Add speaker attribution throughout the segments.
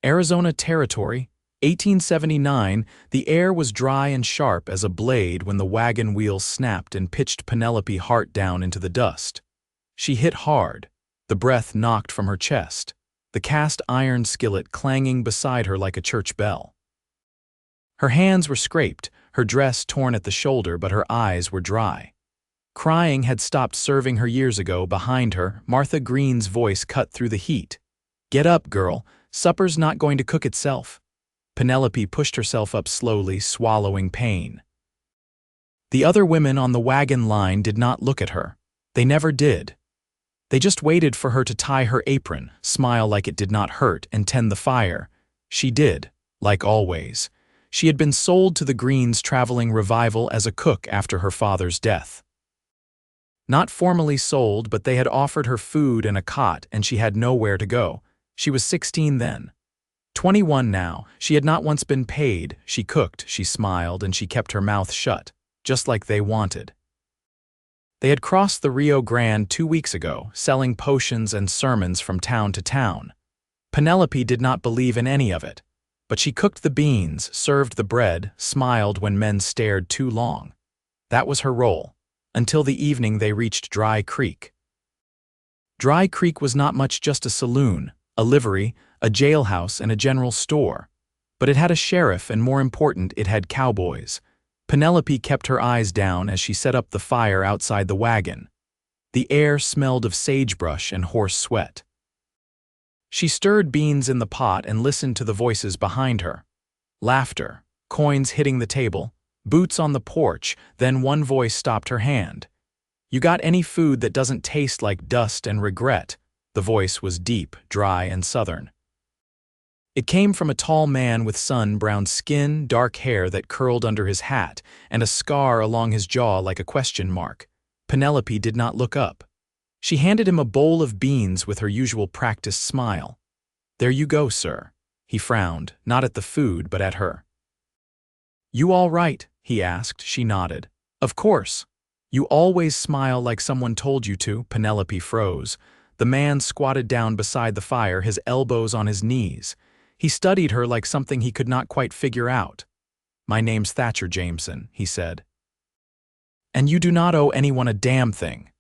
Speaker 1: Arizona Territory, 1879. The air was dry and sharp as a blade when the wagon wheels snapped and pitched Penelope Hart down into the dust. She hit hard. The breath knocked from her chest, the cast iron skillet clanging beside her like a church bell. Her hands were scraped, her dress torn at the shoulder, but her eyes were dry. Crying had stopped serving her years ago. Behind her, Martha Green's voice cut through the heat. "Get up, girl. Supper's not going to cook itself." Penelope pushed herself up slowly, swallowing pain. The other women on the wagon line did not look at her. They never did. They just waited for her to tie her apron, smile like it did not hurt, and tend the fire. She did, like always. She had been sold to the Greens' traveling revival as a cook after her father's death. Not formally sold, but they had offered her food and a cot, and she had nowhere to go. She was 16 then. 21 now. She had not once been paid. She cooked, she smiled, and she kept her mouth shut, just like they wanted. They had crossed the Rio Grande 2 weeks ago, selling potions and sermons from town to town. Penelope did not believe in any of it, but she cooked the beans, served the bread, smiled when men stared too long. That was her role, until the evening they reached Dry Creek. Dry Creek was not much, just a saloon, a livery, a jailhouse, and a general store. But it had a sheriff, and more important, it had cowboys. Penelope kept her eyes down as she set up the fire outside the wagon. The air smelled of sagebrush and horse sweat. She stirred beans in the pot and listened to the voices behind her. Laughter, coins hitting the table, boots on the porch. Then one voice stopped her hand. "You got any food that doesn't taste like dust and regret?" The voice was deep, dry, and southern. It came from a tall man with sun-browned skin, dark hair that curled under his hat, and a scar along his jaw like a question mark. Penelope did not look up. She handed him a bowl of beans with her usual practiced smile. "There you go, sir." He frowned, not at the food, but at her. "You all right?" he asked. She nodded. "Of course. You always smile like someone told you to." Penelope froze. The man squatted down beside the fire, his elbows on his knees. He studied her like something he could not quite figure out. "My name's Thatcher Jameson," he said. "And you do not owe anyone a damn thing."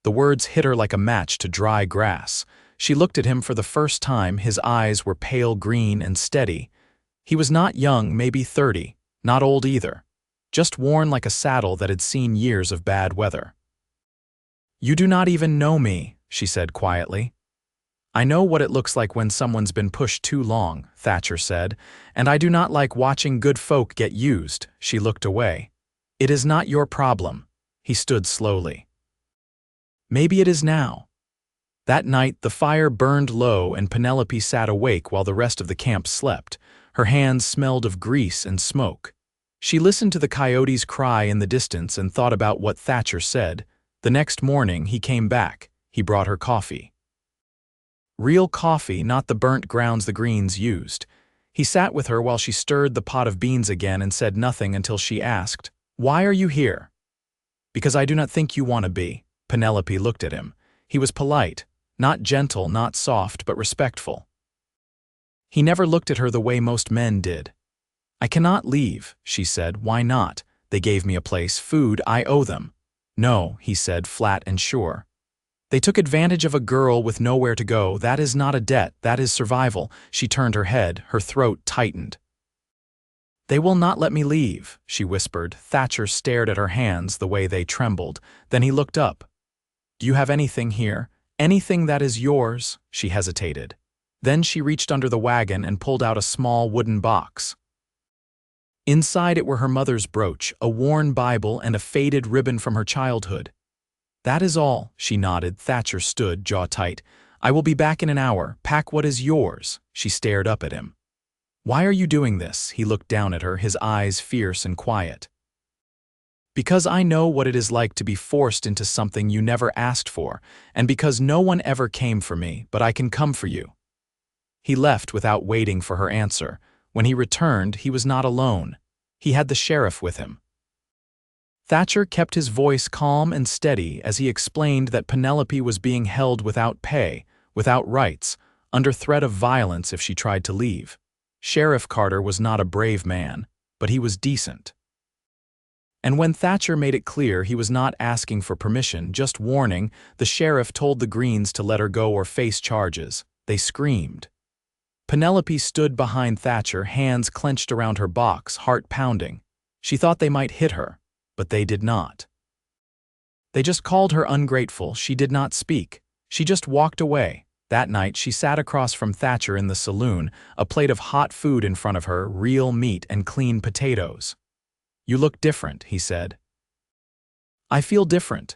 Speaker 1: The words hit her like a match to dry grass. She looked at him for the first time. His eyes were pale green and steady. He was not young, maybe 30, not old either, just worn like a saddle that had seen years of bad weather. "You do not even know me," she said quietly. "I know what it looks like when someone's been pushed too long," Thatcher said, "and I do not like watching good folk get used." She looked away. "It is not your problem." He stood slowly. "Maybe it is now." That night the fire burned low and Penelope sat awake while the rest of the camp slept. Her hands smelled of grease and smoke. She listened to the coyotes cry in the distance and thought about what Thatcher said. The next morning he came back. He brought her coffee. Real coffee, not the burnt grounds the Greens used. He sat with her while she stirred the pot of beans again and said nothing until she asked, "Why are you here?" "Because I do not think you want to be." Penelope looked at him. He was polite, not gentle, not soft, but respectful. He never looked at her the way most men did. "I cannot leave," she said. "Why not? They gave me a place, food, I owe them." "No," he said, flat and sure. "They took advantage of a girl with nowhere to go. That is not a debt, that is survival." She turned her head, her throat tightened. "They will not let me leave," she whispered. Thatcher stared at her hands, the way they trembled. Then he looked up. "Do you have anything here? Anything that is yours?" She hesitated. Then she reached under the wagon and pulled out a small wooden box. Inside it were her mother's brooch, a worn Bible, and a faded ribbon from her childhood. "That is all," she nodded. Thatcher stood, jaw tight. "I will be back in an hour. Pack what is yours." She stared up at him. "Why are you doing this?" He looked down at her, his eyes fierce and quiet. "Because I know what it is like to be forced into something you never asked for, and because no one ever came for me, but I can come for you." He left without waiting for her answer. When he returned, he was not alone. He had the sheriff with him. Thatcher kept his voice calm and steady as he explained that Penelope was being held without pay, without rights, under threat of violence if she tried to leave. Sheriff Carter was not a brave man, but he was decent. And when Thatcher made it clear he was not asking for permission, just warning, the sheriff told the Greens to let her go or face charges. They screamed. Penelope stood behind Thatcher, hands clenched around her box, heart pounding. She thought they might hit her, but they did not. They just called her ungrateful. She did not speak. She just walked away. That night, she sat across from Thatcher in the saloon, a plate of hot food in front of her, real meat and clean potatoes. "You look different," he said. "I feel different."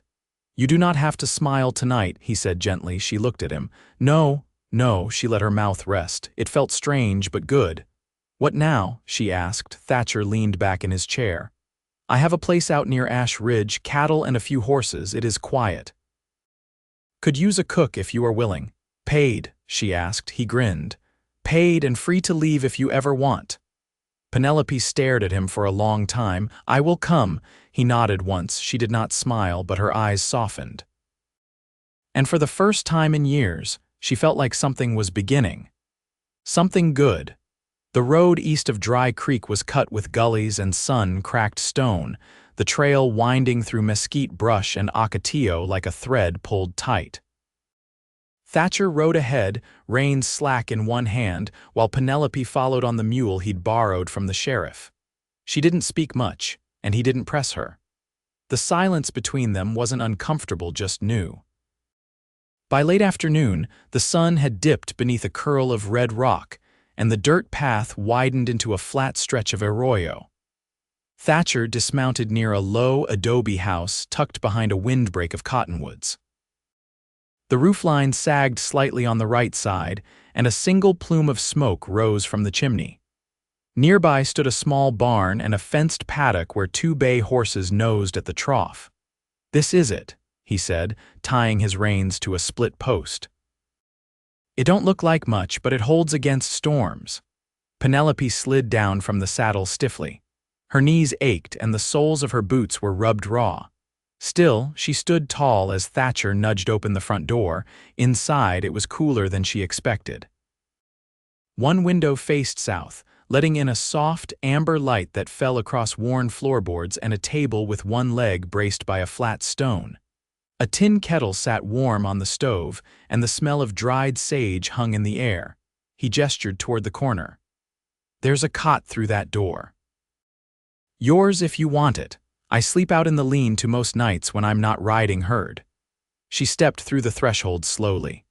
Speaker 1: "You do not have to smile tonight," he said gently. She looked at him. "No, no," she let her mouth rest. It felt strange but good. "What now?" she asked. Thatcher leaned back in his chair. "I have a place out near Ash Ridge, cattle and a few horses. It is quiet. Could use a cook if you are willing." "Paid?" she asked. He grinned. "Paid and free to leave if you ever want." Penelope stared at him for a long time. "I will come." He nodded once. She did not smile, but her eyes softened. And for the first time in years, she felt like something was beginning. Something good. The road east of Dry Creek was cut with gullies and sun-cracked stone, the trail winding through mesquite brush and ocotillo like a thread pulled tight. Thatcher rode ahead, reins slack in one hand, while Penelope followed on the mule he'd borrowed from the sheriff. She didn't speak much, and he didn't press her. The silence between them wasn't uncomfortable, just new. By late afternoon, the sun had dipped beneath a curl of red rock, and the dirt path widened into a flat stretch of arroyo. Thatcher dismounted near a low adobe house tucked behind a windbreak of cottonwoods. The roofline sagged slightly on the right side, and a single plume of smoke rose from the chimney. Nearby stood a small barn and a fenced paddock where 2 bay horses nosed at the trough. "This is it," he said, tying his reins to a split post. "It don't look like much, but it holds against storms." Penelope slid down from the saddle stiffly. Her knees ached and the soles of her boots were rubbed raw. Still, she stood tall as Thatcher nudged open the front door. Inside, it was cooler than she expected. One window faced south, letting in a soft, amber light that fell across worn floorboards and a table with one leg braced by a flat stone. A tin kettle sat warm on the stove, and the smell of dried sage hung in the air. He gestured toward the corner. "There's a cot through that door. Yours if you want it. I sleep out in the lean-to most nights when I'm not riding herd." She stepped through the threshold slowly.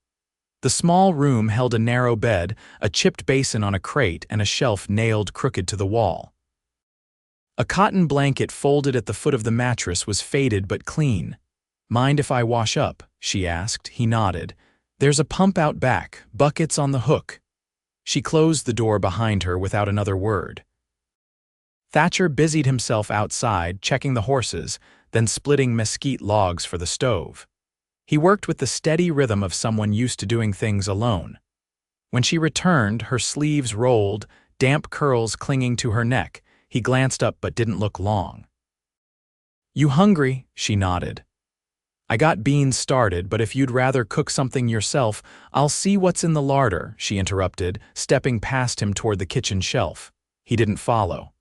Speaker 1: The small room held a narrow bed, a chipped basin on a crate, and a shelf nailed crooked to the wall. A cotton blanket folded at the foot of the mattress was faded but clean. "Mind if I wash up?" she asked. He nodded. "There's a pump out back, buckets on the hook." She closed the door behind her without another word. Thatcher busied himself outside, checking the horses, then splitting mesquite logs for the stove. He worked with the steady rhythm of someone used to doing things alone. When she returned, her sleeves rolled, damp curls clinging to her neck. He glanced up but didn't look long. "You hungry?" she nodded. "I got beans started, but if you'd rather cook something yourself, I'll see what's in the larder," she interrupted, stepping past him toward the kitchen shelf. He didn't follow.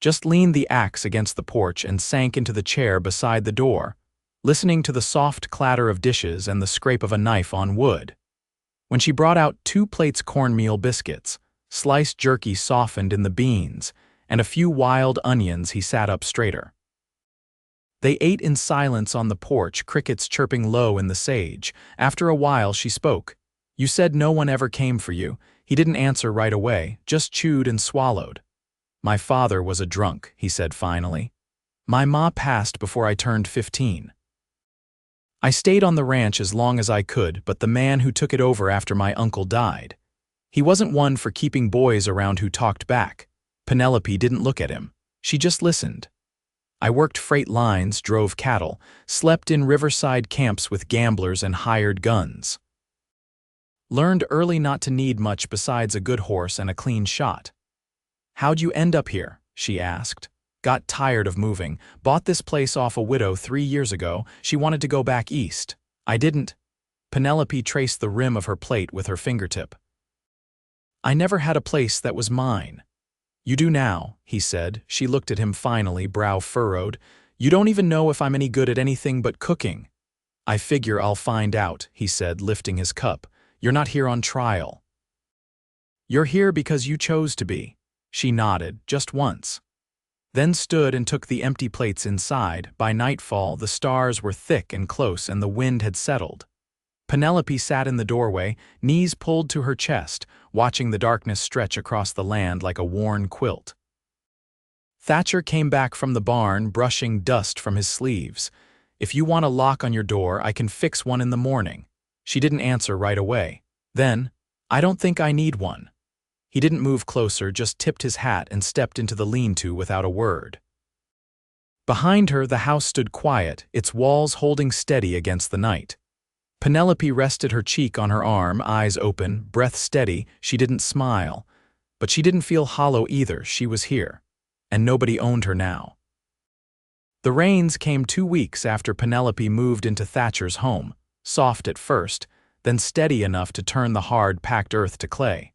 Speaker 1: Just leaned the axe against the porch and sank into the chair beside the door, listening to the soft clatter of dishes and the scrape of a knife on wood. When she brought out 2 plates cornmeal biscuits, sliced jerky softened in the beans, and a few wild onions, he sat up straighter. They ate in silence on the porch, crickets chirping low in the sage. After a while she spoke. "You said no one ever came for you." He didn't answer right away, just chewed and swallowed. "My father was a drunk," he said finally. "My ma passed before I turned 15. I stayed on the ranch as long as I could, but the man who took it over after my uncle died. He wasn't one for keeping boys around who talked back." Penelope didn't look at him. She just listened. "I worked freight lines, drove cattle, slept in riverside camps with gamblers and hired guns. Learned early not to need much besides a good horse and a clean shot." "How'd you end up here?" she asked. "Got tired of moving. Bought this place off a widow 3 years ago. She wanted to go back east. I didn't." Penelope traced the rim of her plate with her fingertip. "I never had a place that was mine." "You do now," he said. She looked at him finally, brow furrowed. "You don't even know if I'm any good at anything but cooking." "I figure I'll find out," he said, lifting his cup. "You're not here on trial. You're here because you chose to be." She nodded, just once. Then stood and took the empty plates inside. By nightfall, the stars were thick and close and the wind had settled. Penelope sat in the doorway, knees pulled to her chest, watching the darkness stretch across the land like a worn quilt. Thatcher came back from the barn, brushing dust from his sleeves. "If you want a lock on your door, I can fix one in the morning." She didn't answer right away. Then, "I don't think I need one." He didn't move closer, just tipped his hat and stepped into the lean-to without a word. Behind her, the house stood quiet, its walls holding steady against the night. Penelope rested her cheek on her arm, eyes open, breath steady. She didn't smile. But she didn't feel hollow either. She was here. And nobody owned her now. The rains came 2 weeks after Penelope moved into Thatcher's home, soft at first, then steady enough to turn the hard, packed earth to clay.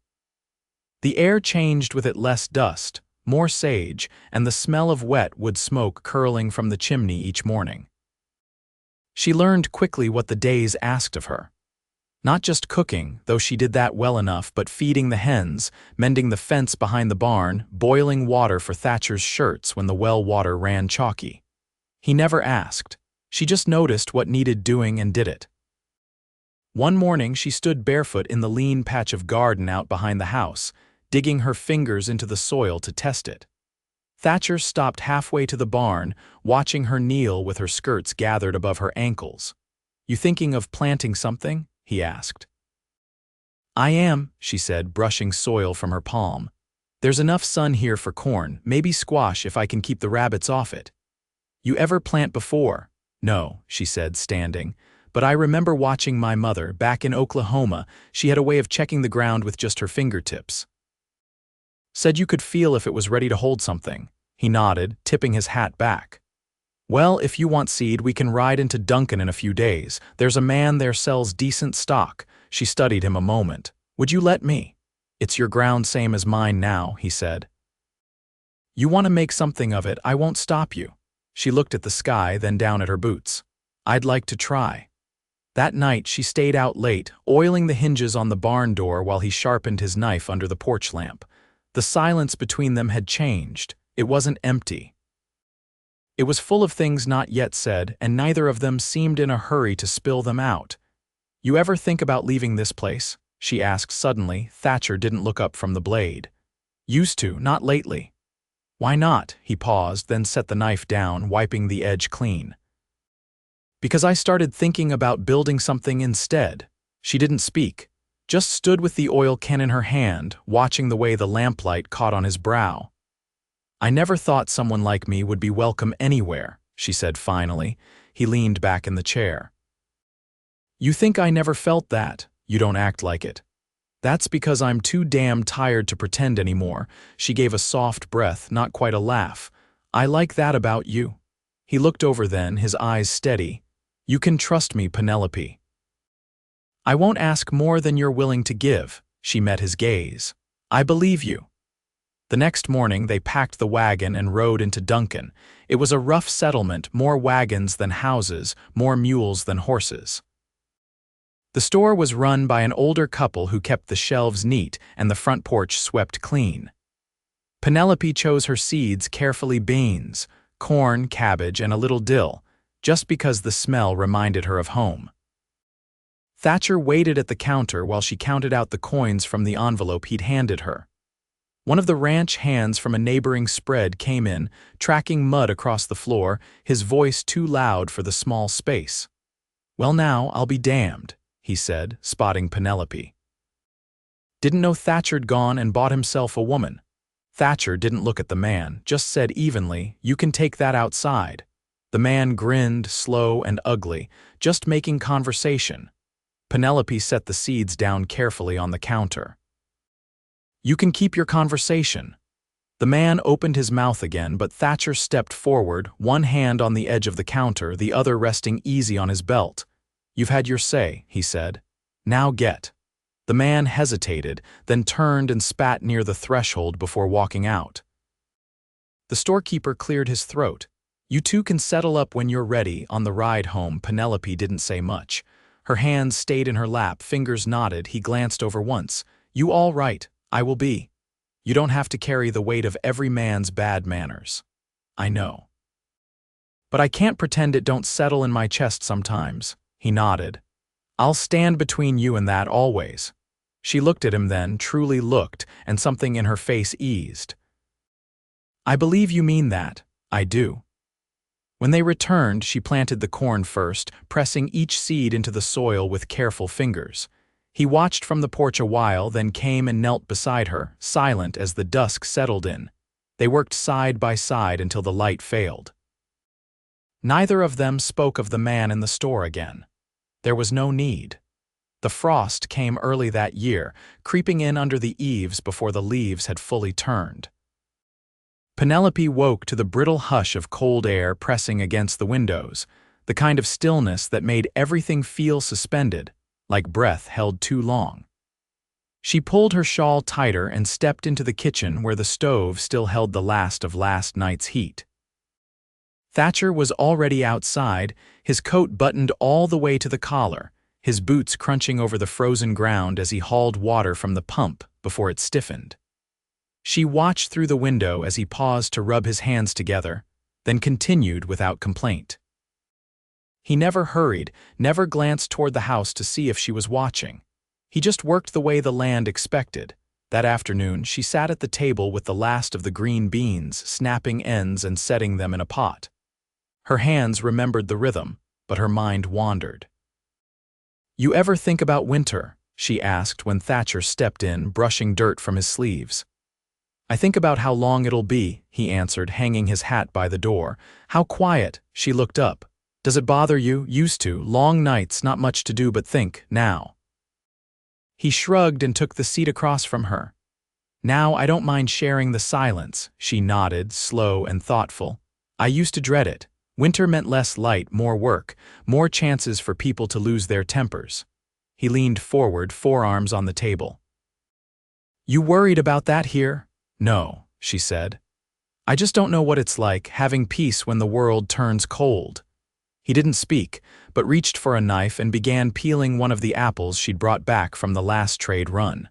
Speaker 1: The air changed with it, less dust, more sage, and the smell of wet wood smoke curling from the chimney each morning. She learned quickly what the days asked of her. Not just cooking, though she did that well enough, but feeding the hens, mending the fence behind the barn, boiling water for Thatcher's shirts when the well water ran chalky. He never asked. She just noticed what needed doing and did it. One morning she stood barefoot in the lean patch of garden out behind the house, digging her fingers into the soil to test it. Thatcher stopped halfway to the barn, watching her kneel with her skirts gathered above her ankles. "You thinking of planting something?" he asked. "I am," she said, brushing soil from her palm. "There's enough sun here for corn, maybe squash if I can keep the rabbits off it." "You ever plant before?" "No," she said, standing. "But I remember watching my mother, back in Oklahoma. She had a way of checking the ground with just her fingertips. Said you could feel if it was ready to hold something." He nodded, tipping his hat back. "Well, if you want seed, we can ride into Duncan in a few days. There's a man there sells decent stock." She studied him a moment. "Would you let me?" "It's your ground same as mine now," he said. "You want to make something of it, I won't stop you." She looked at the sky, then down at her boots. "I'd like to try." That night she stayed out late, oiling the hinges on the barn door while he sharpened his knife under the porch lamp. The silence between them had changed. It wasn't empty. It was full of things not yet said, and neither of them seemed in a hurry to spill them out. "You ever think about leaving this place?" she asked suddenly. Thatcher didn't look up from the blade. "Used to, not lately." "Why not?" He paused, then set the knife down, wiping the edge clean. "Because I started thinking about building something instead." She didn't speak, just stood with the oil can in her hand, watching the way the lamplight caught on his brow. "I never thought someone like me would be welcome anywhere," she said finally. He leaned back in the chair. "You think I never felt that? You don't act like it." "That's because I'm too damn tired to pretend anymore." She gave a soft breath, not quite a laugh. "I like that about you." He looked over then, his eyes steady. "You can trust me, Penelope." "I won't ask more than you're willing to give." She met his gaze. "I believe you." The next morning they packed the wagon and rode into Duncan. It was a rough settlement, more wagons than houses, more mules than horses. The store was run by an older couple who kept the shelves neat and the front porch swept clean. Penelope chose her seeds carefully: beans, corn, cabbage, and a little dill, just because the smell reminded her of home. Thatcher waited at the counter while she counted out the coins from the envelope he'd handed her. One of the ranch hands from a neighboring spread came in, tracking mud across the floor, his voice too loud for the small space. "Well now, I'll be damned," he said, spotting Penelope. "Didn't know Thatcher'd gone and bought himself a woman." Thatcher didn't look at the man, just said evenly, "You can take that outside." The man grinned, slow and ugly, just making conversation. Penelope set the seeds down carefully on the counter. "You can keep your conversation." The man opened his mouth again, but Thatcher stepped forward, one hand on the edge of the counter, the other resting easy on his belt. "You've had your say," he said. "Now get." The man hesitated, then turned and spat near the threshold before walking out. The storekeeper cleared his throat. "You two can settle up when you're ready." On the ride home, Penelope didn't say much. Her hands stayed in her lap, fingers knotted. He glanced over once. "You all right? I will be. You don't have to carry the weight of every man's bad manners." "I know. But I can't pretend it don't settle in my chest sometimes." He nodded. "I'll stand between you and that always." She looked at him then, truly looked, and something in her face eased. "I believe you mean that. I do." When they returned, she planted the corn first, pressing each seed into the soil with careful fingers. He watched from the porch a while, then came and knelt beside her, silent as the dusk settled in. They worked side by side until the light failed. Neither of them spoke of the man in the store again. There was no need. The frost came early that year, creeping in under the eaves before the leaves had fully turned. Penelope woke to the brittle hush of cold air pressing against the windows, the kind of stillness that made everything feel suspended, like breath held too long. She pulled her shawl tighter and stepped into the kitchen where the stove still held the last of last night's heat. Thatcher was already outside, his coat buttoned all the way to the collar, his boots crunching over the frozen ground as he hauled water from the pump before it stiffened. She watched through the window as he paused to rub his hands together, then continued without complaint. He never hurried, never glanced toward the house to see if she was watching. He just worked the way the land expected. That afternoon, she sat at the table with the last of the green beans, snapping ends and setting them in a pot. Her hands remembered the rhythm, but her mind wandered. "You ever think about winter?" she asked when Thatcher stepped in, brushing dirt from his sleeves. "I think about how long it'll be," he answered, hanging his hat by the door. "How quiet." She looked up. "Does it bother you?" "Used to. Long nights, not much to do but think, now." He shrugged and took the seat across from her. "Now I don't mind sharing the silence," she nodded, slow and thoughtful. "I used to dread it. Winter meant less light, more work, more chances for people to lose their tempers." He leaned forward, forearms on the table. "You worried about that here?" "No," she said. "I just don't know what it's like, having peace when the world turns cold." He didn't speak, but reached for a knife and began peeling one of the apples she'd brought back from the last trade run.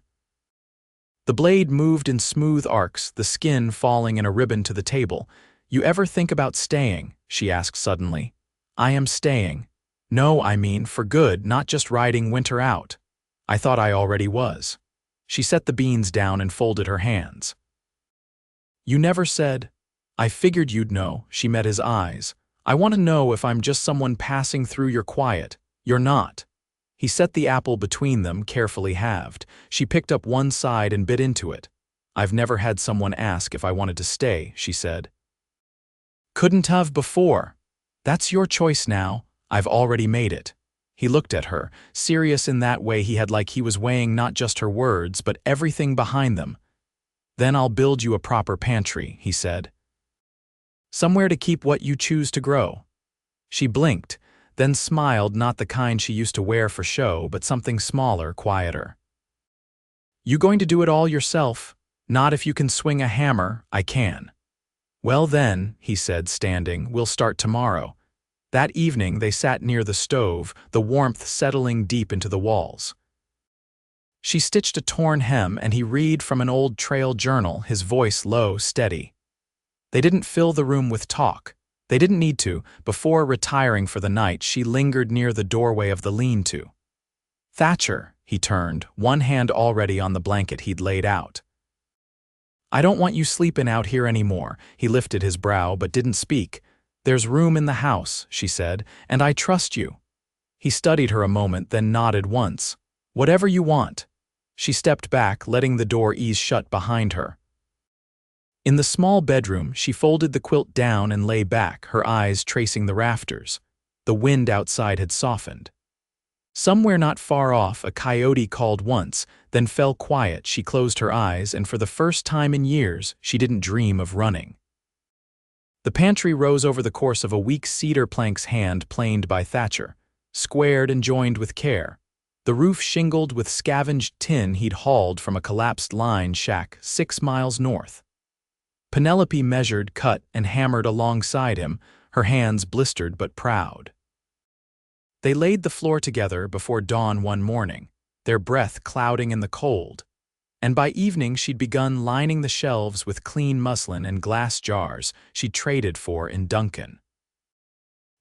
Speaker 1: The blade moved in smooth arcs, the skin falling in a ribbon to the table. "You ever think about staying?" she asked suddenly. "I am staying. No, I mean, for good, not just riding winter out." "I thought I already was." She set the beans down and folded her hands. "You never said." "I figured you'd know." She met his eyes. "I want to know if I'm just someone passing through your quiet." "You're not." He set the apple between them, carefully halved. She picked up one side and bit into it. "I've never had someone ask if I wanted to stay," she said. "Couldn't have before." "That's your choice now. I've already made it." He looked at her, serious in that way he had, like he was weighing not just her words, but everything behind them. "Then I'll build you a proper pantry," he said. "Somewhere to keep what you choose to grow." She blinked, then smiled, not the kind she used to wear for show, but something smaller, quieter. "You going to do it all yourself?" "Not if you can swing a hammer." "I can." "Well then," he said, standing, "we'll start tomorrow." That evening they sat near the stove, the warmth settling deep into the walls. She stitched a torn hem and he read from an old trail journal, his voice low, steady. They didn't fill the room with talk. They didn't need to. Before retiring for the night, she lingered near the doorway of the lean-to. "Thatcher," he turned, one hand already on the blanket he'd laid out. "I don't want you sleeping out here anymore." He lifted his brow but didn't speak. "There's room in the house," she said, "and I trust you." He studied her a moment, then nodded once. "Whatever you want." She stepped back, letting the door ease shut behind her. In the small bedroom, she folded the quilt down and lay back, her eyes tracing the rafters. The wind outside had softened. Somewhere not far off, a coyote called once, then fell quiet. She closed her eyes, and for the first time in years, she didn't dream of running. The pantry rose over the course of a weak cedar planks hand planed by Thatcher. squared and joined with care. The roof shingled with scavenged tin he'd hauled from a collapsed line shack 6 miles north. Penelope measured, cut, and hammered alongside him, her hands blistered but proud. They laid the floor together before dawn one morning, their breath clouding in the cold, and by evening she'd begun lining the shelves with clean muslin and glass jars she'd traded for in Duncan.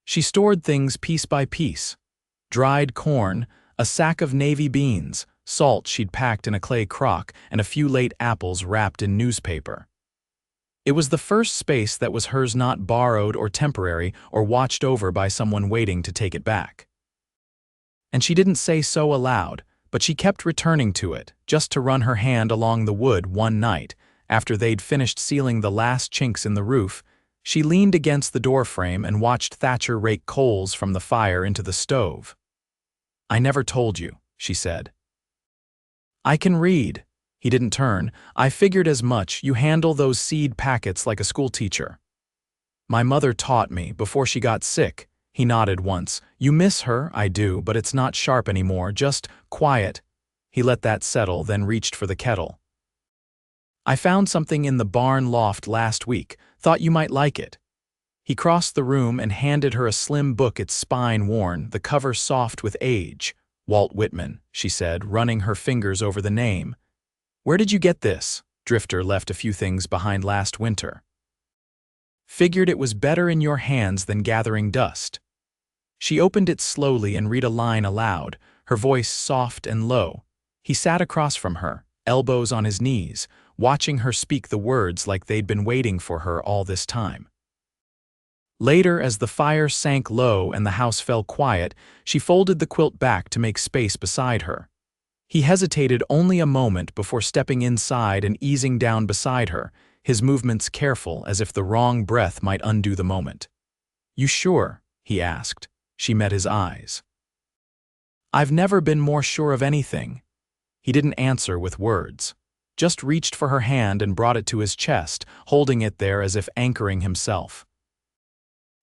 Speaker 1: She stored things piece by piece: dried corn, a sack of navy beans, salt she'd packed in a clay crock, and a few late apples wrapped in newspaper. It was the first space that was hers, not borrowed or temporary or watched over by someone waiting to take it back. And she didn't say so aloud, but she kept returning to it, just to run her hand along the wood one night, after they'd finished sealing the last chinks in the roof. She leaned against the doorframe and watched Thatcher rake coals from the fire into the stove. "I never told you," she said. "I can read." He didn't turn. "I figured as much. You handle those seed packets like a schoolteacher." "My mother taught me, before she got sick." He nodded once. "You miss her?" "I do, but it's not sharp anymore, just quiet." He let that settle, then reached for the kettle. "I found something in the barn loft last week. Thought you might like it." He crossed the room and handed her a slim book, its spine worn, the cover soft with age. "Walt Whitman," she said, running her fingers over the name. "Where did you get this?" Drifter left a few things behind last winter. "Figured it was better in your hands than gathering dust." She opened it slowly and read a line aloud, her voice soft and low. He sat across from her, elbows on his knees, watching her speak the words like they'd been waiting for her all this time. Later, as the fire sank low and the house fell quiet, she folded the quilt back to make space beside her. He hesitated only a moment before stepping inside and easing down beside her, his movements careful, as if the wrong breath might undo the moment. "You sure?" he asked. She met his eyes. "I've never been more sure of anything." He didn't answer with words, just reached for her hand and brought it to his chest, holding it there as if anchoring himself.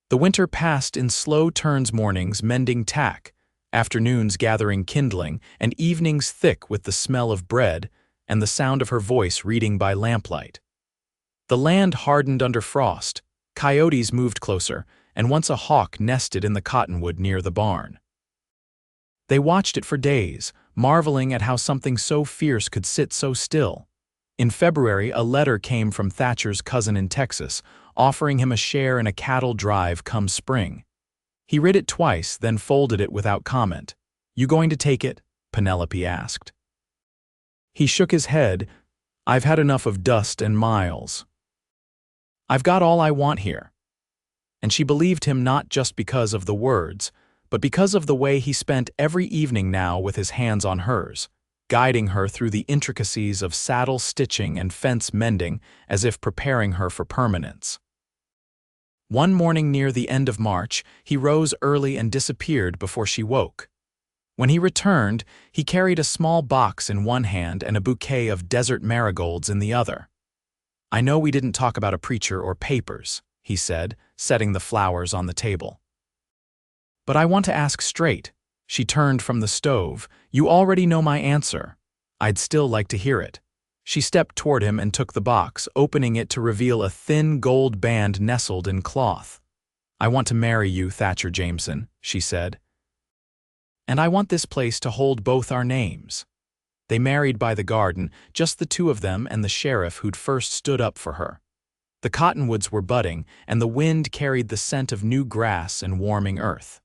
Speaker 1: The winter passed in slow turns, mornings mending tack, afternoons gathering kindling, and evenings thick with the smell of bread and the sound of her voice reading by lamplight. The land hardened under frost, coyotes moved closer, and once a hawk nested in the cottonwood near the barn. They watched it for days, marveling at how something so fierce could sit so still. In February, a letter came from Thatcher's cousin in Texas, offering him a share in a cattle drive come spring. He read it twice, then folded it without comment. "You going to take it?" Penelope asked. He shook his head. "I've had enough of dust and miles. I've got all I want here." And she believed him, not just because of the words, but because of the way he spent every evening now with his hands on hers, guiding her through the intricacies of saddle stitching and fence mending as if preparing her for permanence. One morning near the end of March, he rose early and disappeared before she woke. When he returned, he carried a small box in one hand and a bouquet of desert marigolds in the other. "I know we didn't talk about a preacher or papers," he said, setting the flowers on the table. "But I want to ask straight." She turned from the stove. "You already know my answer. I'd still like to hear it." She stepped toward him and took the box, opening it to reveal a thin gold band nestled in cloth. "I want to marry you, Thatcher Jameson," she said. "And I want this place to hold both our names." They married by the garden, just the two of them and the sheriff who'd first stood up for her. The cottonwoods were budding, and the wind carried the scent of new grass and warming earth.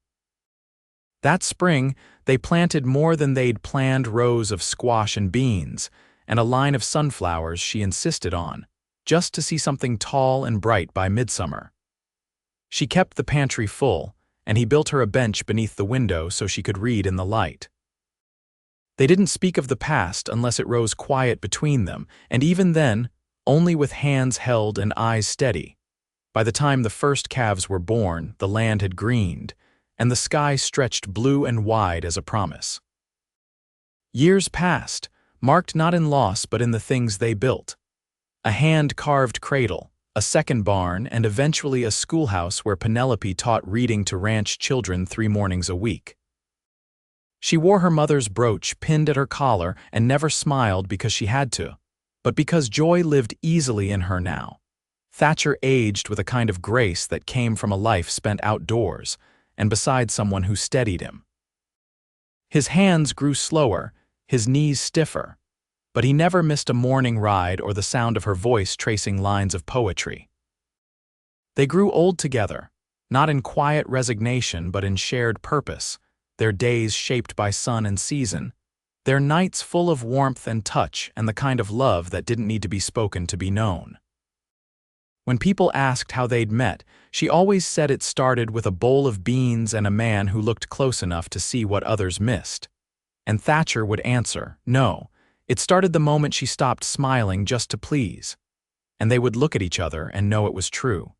Speaker 1: That spring, they planted more than they'd planned: rows of squash and beans, and a line of sunflowers she insisted on, just to see something tall and bright by midsummer. She kept the pantry full, and he built her a bench beneath the window so she could read in the light. They didn't speak of the past unless it rose quiet between them, and even then, only with hands held and eyes steady. By the time the first calves were born, the land had greened, and the sky stretched blue and wide as a promise. Years passed, marked not in loss but in the things they built. A hand-carved cradle, a second barn, and eventually a schoolhouse where Penelope taught reading to ranch children 3 mornings a week. She wore her mother's brooch pinned at her collar and never smiled because she had to, but because joy lived easily in her now. Thatcher aged with a kind of grace that came from a life spent outdoors and beside someone who steadied him. His hands grew slower, his knees stiffer, but he never missed a morning ride or the sound of her voice tracing lines of poetry. They grew old together, not in quiet resignation but in shared purpose, their days shaped by sun and season, their nights full of warmth and touch and the kind of love that didn't need to be spoken to be known. When people asked how they'd met, she always said it started with a bowl of beans and a man who looked close enough to see what others missed. And Thatcher would answer, no, it started the moment she stopped smiling just to please. And they would look at each other and know it was true.